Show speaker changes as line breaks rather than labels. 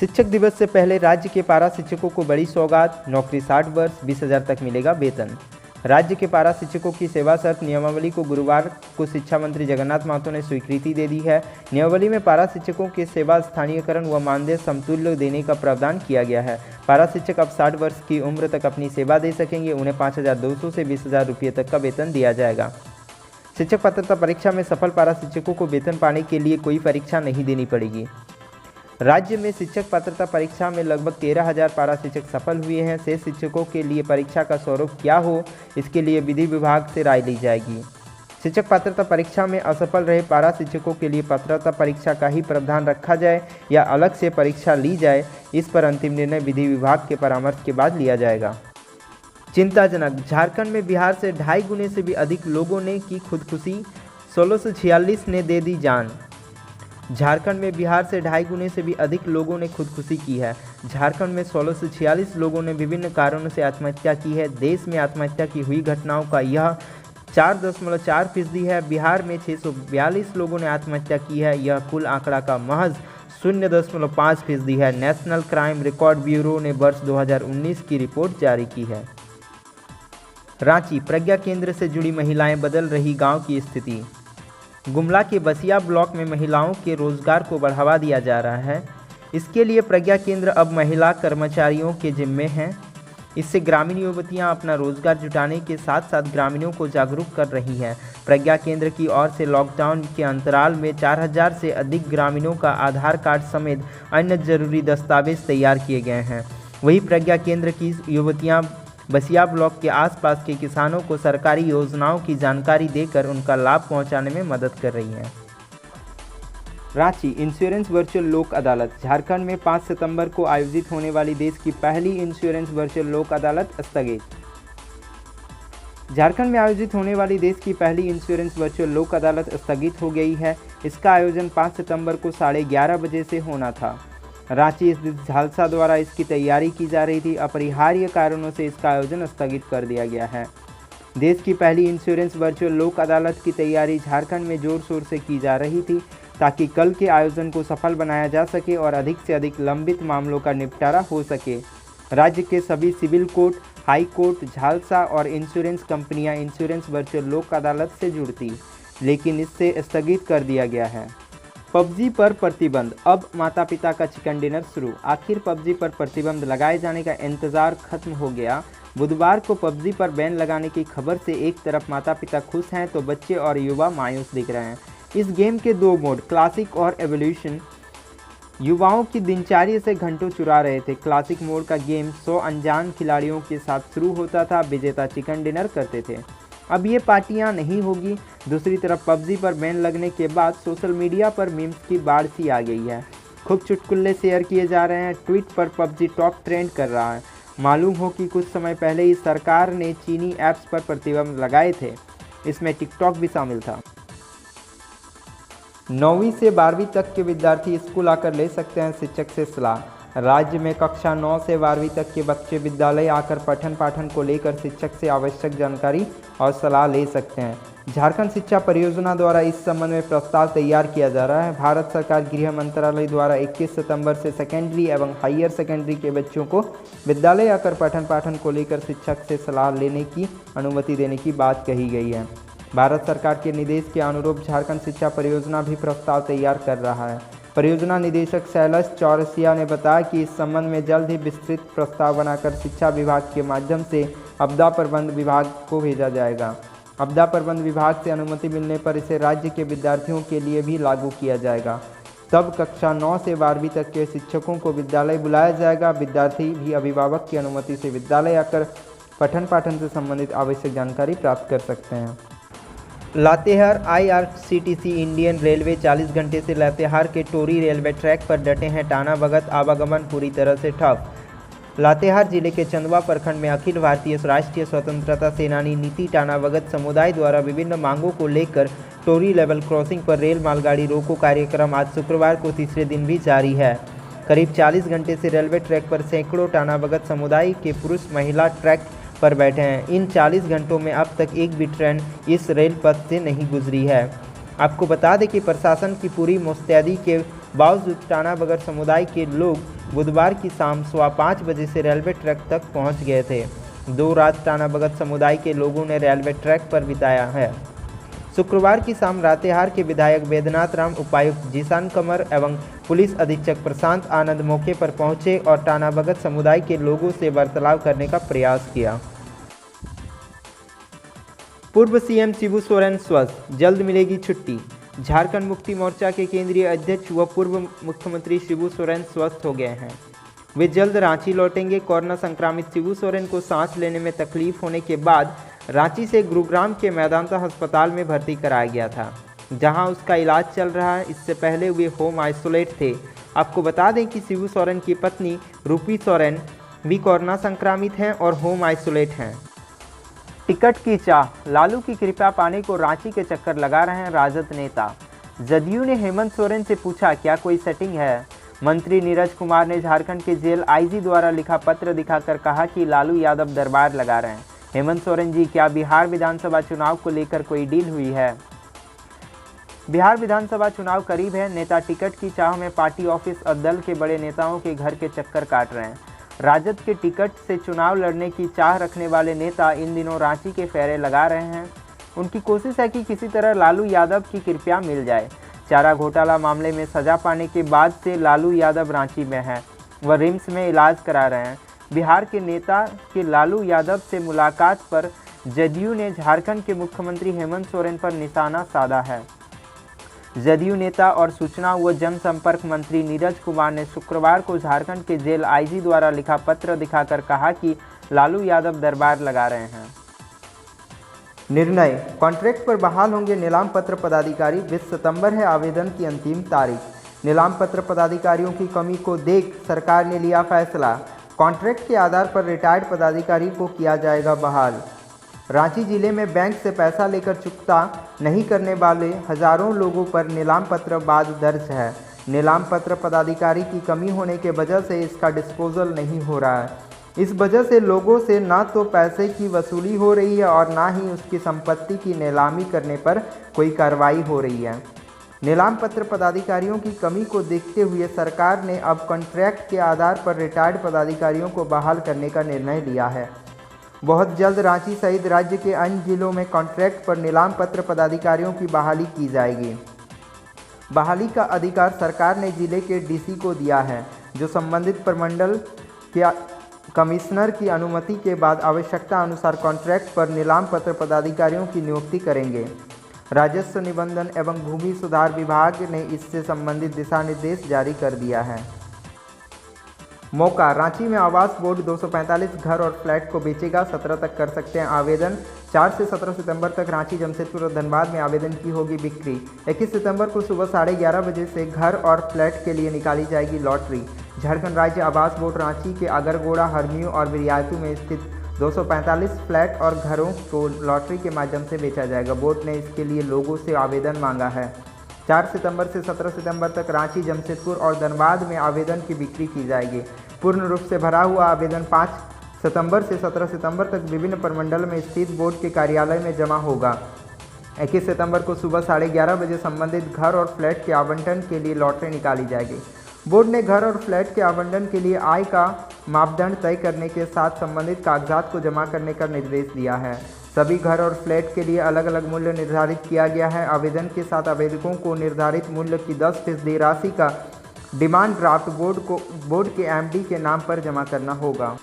शिक्षक दिवस से पहले राज्य के पारा शिक्षकों को बड़ी सौगात, नौकरी 60 वर्ष 20,000 तक मिलेगा वेतन। राज्य के पारा शिक्षकों की सेवा शर्त नियमावली को गुरुवार को शिक्षा मंत्री जगन्नाथ महतो ने स्वीकृति दे दी है। नियमावली में पारा शिक्षकों की सेवा स्थानीयकरण व मानदेय समतुल्य देने का प्रावधान किया गया है। पारा शिक्षक अब 60 वर्ष की उम्र तक अपनी सेवा दे सकेंगे। उन्हें 5,200 से 20,000 रुपये तक का वेतन दिया जाएगा। शिक्षक पात्रता परीक्षा में सफल पारा शिक्षकों को वेतन पाने के लिए कोई परीक्षा नहीं देनी पड़ेगी। राज्य में शिक्षक पात्रता परीक्षा में लगभग 13,000 पारा शिक्षक सफल हुए हैं। शेष शिक्षकों के लिए परीक्षा का स्वरूप क्या हो, इसके लिए विधि विभाग से राय ली जाएगी। शिक्षक पात्रता परीक्षा में असफल रहे पारा शिक्षकों के लिए पात्रता परीक्षा का ही प्रावधान रखा जाए या अलग से परीक्षा ली जाए, इस पर अंतिम निर्णय विधि विभाग के परामर्श के बाद लिया जाएगा। चिंताजनक, झारखंड में बिहार से 2.5 गुने से भी अधिक लोगों ने की खुदकुशी, 1646 ने दे दी जान। झारखंड में बिहार से 2.5 गुने से भी अधिक लोगों ने खुदकुशी की है। झारखंड में 1646 लोगों ने विभिन्न कारणों से आत्महत्या की है। देश में आत्महत्या की हुई घटनाओं का यह 4.4% है। बिहार में 642 लोगों ने आत्महत्या की है। यह कुल आंकड़ा का महज 0.5% है। नेशनल क्राइम रिकॉर्ड ब्यूरो ने वर्ष 2019 की रिपोर्ट जारी की है। रांची, प्रज्ञा केंद्र से जुड़ी महिलाएं बदल रही गांव की स्थिति। गुमला के बसिया ब्लॉक में महिलाओं के रोजगार को बढ़ावा दिया जा रहा है। इसके लिए प्रज्ञा केंद्र अब महिला कर्मचारियों के जिम्मे हैं। इससे ग्रामीण युवतियां अपना रोजगार जुटाने के साथ साथ ग्रामीणों को जागरूक कर रही हैं। प्रज्ञा केंद्र की ओर से लॉकडाउन के अंतराल में 4,000 से अधिक ग्रामीणों का आधार कार्ड समेत अन्य जरूरी दस्तावेज तैयार किए गए हैं। वहीं प्रज्ञा केंद्र की युवतियां बसिया ब्लॉक के आसपास के किसानों को सरकारी योजनाओं की जानकारी देकर उनका लाभ पहुंचाने में मदद कर रही हैं। रांची, इंश्योरेंस वर्चुअल लोक अदालत। झारखंड में 5 सितंबर को आयोजित होने वाली देश की पहली इंश्योरेंस वर्चुअल लोक अदालत स्थगित। झारखंड में आयोजित होने वाली देश की पहली इंश्योरेंस वर्चुअल लोक अदालत स्थगित हो गई है। इसका आयोजन 5 सितंबर को 11:30 बजे से होना था। रांची स्थित झालसा द्वारा इसकी तैयारी की जा रही थी। अपरिहार्य कारणों से इसका आयोजन स्थगित कर दिया गया है। देश की पहली इंश्योरेंस वर्चुअल लोक अदालत की तैयारी झारखंड में जोर शोर से की जा रही थी ताकि कल के आयोजन को सफल बनाया जा सके और अधिक से अधिक लंबित मामलों का निपटारा हो सके। राज्य के सभी civil court, high court, JHALSA और इंश्योरेंस कंपनियां इंश्योरेंस वर्चुअल लोक अदालत से जुड़ती, लेकिन इससे स्थगित कर दिया गया है। पबजी पर प्रतिबंध, अब माता पिता का चिकन डिनर शुरू। आखिर पबजी पर प्रतिबंध लगाए जाने का इंतजार खत्म हो गया। बुधवार को पबजी पर बैन लगाने की खबर से एक तरफ माता पिता खुश हैं तो बच्चे और युवा मायूस दिख रहे हैं। इस गेम के 2 मोड, क्लासिक और एवोल्यूशन, युवाओं की दिनचर्या से घंटों चुरा रहे थे। क्लासिक मोड का गेम 100 अनजान खिलाड़ियों के साथ शुरू होता था। विजेता चिकन डिनर करते थे। अब ये पार्टियां नहीं होगी। दूसरी तरफ पबजी पर बैन लगने के बाद सोशल मीडिया पर मीम्स की बाढ़ सी आ गई है। खूब चुटकुले शेयर किए जा रहे हैं। ट्वीट पर पबजी टॉप ट्रेंड कर रहा है। मालूम हो कि कुछ समय पहले ही सरकार ने चीनी ऐप्स पर प्रतिबंध लगाए थे। इसमें टिकटॉक भी शामिल था। 9वीं से 12वीं तक के विद्यार्थी स्कूल आकर ले सकते हैं शिक्षक से सलाह। राज्य में कक्षा 9 से 12वीं तक के बच्चे विद्यालय आकर पठन पाठन को लेकर शिक्षक से आवश्यक जानकारी और सलाह ले सकते हैं। झारखंड शिक्षा परियोजना द्वारा इस संबंध में प्रस्ताव तैयार किया जा रहा है। भारत सरकार गृह मंत्रालय द्वारा 21 सितंबर से सेकेंडरी एवं हायर सेकेंडरी के बच्चों को विद्यालय आकर पठन पाठन को लेकर शिक्षक से सलाह लेने की अनुमति देने की बात कही गई है। भारत सरकार के निर्देश के अनुरूप झारखंड शिक्षा परियोजना भी प्रस्ताव तैयार कर रहा है। परियोजना निदेशक शैलज चौरसिया ने बताया कि इस संबंध में जल्द ही विस्तृत प्रस्ताव बनाकर शिक्षा विभाग के माध्यम से आपदा प्रबंध विभाग को भेजा जाएगा। आपदा प्रबंध विभाग से अनुमति मिलने पर इसे राज्य के विद्यार्थियों के लिए भी लागू किया जाएगा। तब कक्षा 9 से 12वीं तक के शिक्षकों को विद्यालय बुलाया जाएगा। विद्यार्थी भी अभिभावक की अनुमति से विद्यालय आकर पठन पाठन से संबंधित आवश्यक जानकारी प्राप्त कर सकते हैं। लातेहार, IRCTC इंडियन रेलवे 40 घंटे से लातेहार के टोरी रेलवे ट्रैक पर डटे हैं। टाना भगत आवागमन पूरी तरह से ठप। लातेहार जिले के चंदवा प्रखंड में अखिल भारतीय राष्ट्रीय स्वतंत्रता सेनानी नीति टाना भगत समुदाय द्वारा विभिन्न मांगों को लेकर टोरी लेवल क्रॉसिंग पर रेल मालगाड़ी रोको कार्यक्रम आज शुक्रवार को तीसरे दिन भी जारी है। करीब 40 घंटे से रेलवे ट्रैक पर सैकड़ों टाना भगत समुदाय के पुरुष महिला ट्रैक पर बैठे हैं। इन 40 घंटों में अब तक एक भी ट्रेन इस रेल पथ से नहीं गुजरी है। आपको बता दें कि प्रशासन की पूरी मुस्तैदी के बावजूद टाना बगर समुदाय के लोग बुधवार की शाम 5:15 बजे से रेलवे ट्रैक तक पहुंच गए थे। 2 रात टाना बगर समुदाय के लोगों ने रेलवे ट्रैक पर बिताया है। शुक्रवार की शाम लातेहार के विधायक बैद्यनाथ राम, उपायुक्त जीशान कमर एवं पुलिस अधीक्षक प्रशांत आनंद मौके पर पहुंचे और टाना बगर समुदाय के लोगों से वार्तालाप करने का प्रयास किया। पूर्व सीएम शिबू सोरेन स्वस्थ, जल्द मिलेगी छुट्टी। झारखंड मुक्ति मोर्चा के केंद्रीय अध्यक्ष व पूर्व मुख्यमंत्री शिबू सोरेन स्वस्थ हो गए हैं। वे जल्द रांची लौटेंगे। कोरोना संक्रमित शिबू सोरेन को सांस लेने में तकलीफ होने के बाद रांची से गुरुग्राम के मेदांता अस्पताल में भर्ती कराया गया था, जहां उसका इलाज चल रहा है। इससे पहले वे होम आइसोलेट थे। आपको बता दें कि शिबू सोरेन की पत्नी रूपी सोरेन भी कोरोना संक्रमित हैं और होम आइसोलेट हैं। टिकट की चाह, लालू की कृपा पाने को रांची के चक्कर लगा रहे हैं राजद नेता। जदयू ने हेमंत सोरेन से पूछा, क्या कोई सेटिंग है? मंत्री नीरज कुमार ने झारखंड के जेल आईजी द्वारा लिखा पत्र दिखाकर कहा कि लालू यादव दरबार लगा रहे हैं। हेमंत सोरेन जी, क्या बिहार विधानसभा चुनाव को लेकर कोई डील हुई है? बिहार विधानसभा चुनाव करीब है। नेता टिकट की चाह में पार्टी ऑफिस और दल के बड़े नेताओं के घर के चक्कर काट रहे हैं। राजद के टिकट से चुनाव लड़ने की चाह रखने वाले नेता इन दिनों रांची के फेरे लगा रहे हैं। उनकी कोशिश है कि किसी तरह लालू यादव की कृपया मिल जाए। चारा घोटाला मामले में सजा पाने के बाद से लालू यादव रांची में हैं। वह रिम्स में इलाज करा रहे हैं। बिहार के नेता के लालू यादव से मुलाकात पर जदयू ने झारखंड के मुख्यमंत्री हेमंत सोरेन पर निशाना साधा है। जदयू नेता और सूचना व जनसंपर्क मंत्री नीरज कुमार ने शुक्रवार को झारखंड के जेल आईजी द्वारा लिखा पत्र दिखाकर कहा कि लालू यादव दरबार लगा रहे हैं। निर्णय, कॉन्ट्रैक्ट पर बहाल होंगे नीलाम पत्र पदाधिकारी। 20 सितंबर है आवेदन की अंतिम तारीख। नीलाम पत्र पदाधिकारियों की कमी को देख सरकार ने लिया फैसला। कॉन्ट्रैक्ट के आधार पर रिटायर्ड पदाधिकारी को किया जाएगा बहाल। रांची जिले में बैंक से पैसा लेकर चुकता नहीं करने वाले हजारों लोगों पर नीलाम पत्र बाद दर्ज है। नीलाम पत्र पदाधिकारी की कमी होने के वजह से इसका डिस्पोजल नहीं हो रहा है। इस वजह से लोगों से ना तो पैसे की वसूली हो रही है और ना ही उसकी संपत्ति की नीलामी करने पर कोई कार्रवाई हो रही है। नीलाम पत्र पदाधिकारियों की कमी को देखते हुए सरकार ने अब कॉन्ट्रैक्ट के आधार पर रिटायर्ड पदाधिकारियों को बहाल करने का निर्णय लिया है। बहुत जल्द रांची सहित राज्य के अन्य जिलों में कॉन्ट्रैक्ट पर नीलाम पत्र पदाधिकारियों की बहाली की जाएगी। बहाली का अधिकार सरकार ने जिले के डीसी को दिया है, जो संबंधित प्रमंडल के कमिश्नर की अनुमति के बाद आवश्यकता अनुसार कॉन्ट्रैक्ट पर नीलाम पत्र पदाधिकारियों की नियुक्ति करेंगे। राजस्व निबंधन एवं भूमि सुधार विभाग ने इससे संबंधित दिशा निर्देश जारी कर दिया है। मौका, रांची में आवास बोर्ड 245 घर और फ्लैट को बेचेगा। 17 तक कर सकते हैं आवेदन। 4 से 17 सितंबर तक रांची, जमशेदपुर और धनबाद में आवेदन की होगी बिक्री। 21 सितंबर को सुबह 11:30 बजे से घर और फ्लैट के लिए निकाली जाएगी लॉटरी। झारखंड राज्य आवास बोर्ड रांची के अगरगोड़ा, हरमियो और बिरियातू में स्थित 245 फ्लैट और घरों को लॉटरी के माध्यम से बेचा जाएगा। बोर्ड ने इसके लिए लोगों से आवेदन मांगा है। 4 सितंबर से 17 सितंबर तक रांची, जमशेदपुर और धनबाद में आवेदन की बिक्री की जाएगी। पूर्ण रूप से भरा हुआ आवेदन 5 सितंबर से 17 सितंबर तक विभिन्न प्रमंडल में स्थित बोर्ड के कार्यालय में जमा होगा। 21 सितंबर को सुबह 11:30 बजे संबंधित घर और फ्लैट के आवंटन के लिए लॉटरी निकाली जाएगी। बोर्ड ने घर और फ्लैट के आवंटन के लिए आय का मापदंड तय करने के साथ संबंधित कागजात को जमा करने का निर्देश दिया है। सभी घर और फ्लैट के लिए अलग अलग मूल्य निर्धारित किया गया है। आवेदन के साथ आवेदकों को निर्धारित मूल्य की 10% राशि का डिमांड ड्राफ्ट बोर्ड के एमडी के नाम पर जमा करना होगा।